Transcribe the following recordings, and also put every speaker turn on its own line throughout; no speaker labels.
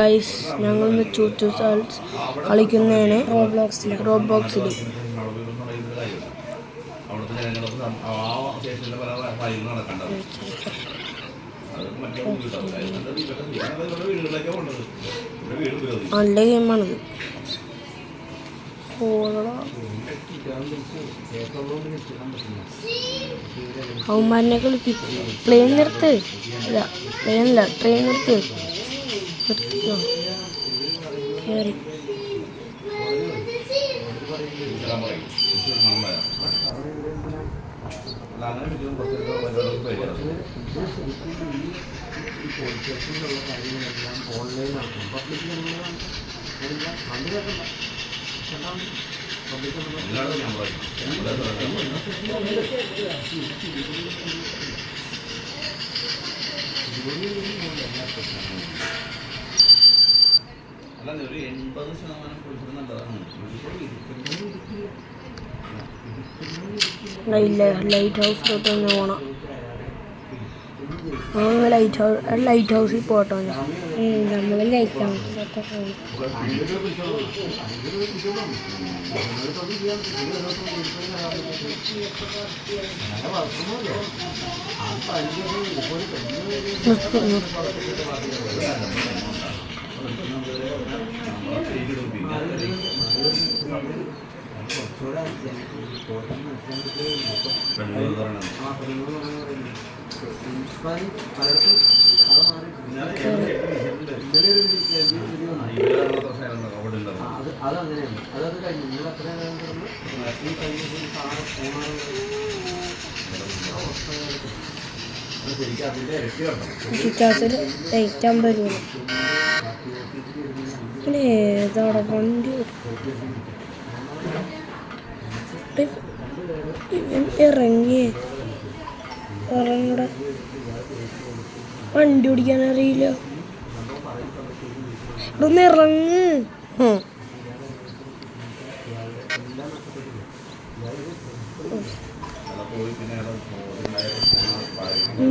Guys, ഞങ്ങൾ ചൂച്ചു സാൾസ് കളിക്കുന്നതാണ് റോബ്ലോക്സിൽ. നല്ല ഗെയിമാണിത്. അവന്മാരിനെ കളിക്കും. പ്ലെയിൻ നിർത്ത്. അല്ല, പ്ലെയിനല്ല, ട്രെയിൻ നിർത്ത്. നിർത്തിക്കോ. കയറി
ഒരു 80% കൊടുക്കുന്നുണ്ടതാണ്.
ലൈറ്റ് ഹൗസിലോട്ട് തന്നെ പോകണം. ലൈറ്റ് ഹൗസിൽ പോട്ടോ. നമ്മൾ ലൈറ്റ് ഹൗസിലോട്ട് പോകും. ഏതാടെ വണ്ടി ഇറങ്ങട. വണ്ടി ഓടിക്കാൻ അറിയില്ല. ഇതൊന്ന് ഇറങ്ങ്.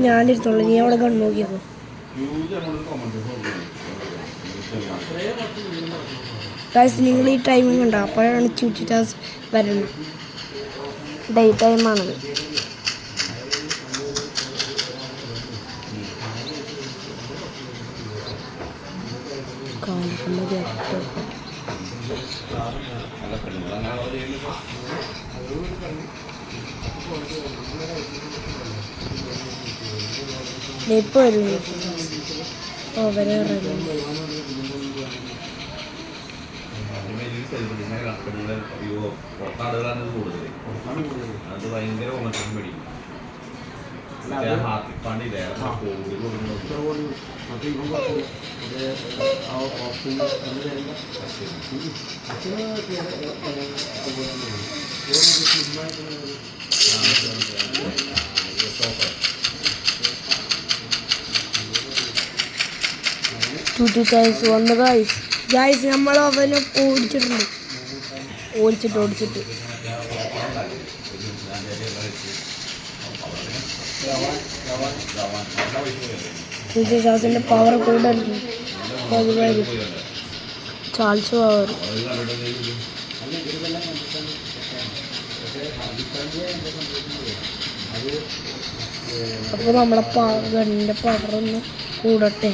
ഞാനിരുത്തോളൂ, നീ അവിടെ കണ്ടു നോക്കിയപ്പോ. നിങ്ങൾ ഈ ടൈമിംഗ് ഉണ്ടോ? അപ്പോഴാണ് ചുറ്റി ടാസ്ക് വരുന്നത്. ഡേ ടൈമാണത്. ഇപ്പൊ വരും.
അത് ഭയങ്കര മേടിക്കും.
വന്ന് ഗായ്സ് നമ്മൾ അവനെ ഓടിച്ചിട്ടുണ്ട്. ഓടിച്ചിട്ട് ചാൾസിന്റെ പവർ കൂടുതലായിരുന്നു. Charles power. അപ്പോൾ നമ്മളെ ഗണ്ണിന്റെ പവർ ഒന്ന് കൂടട്ടെ.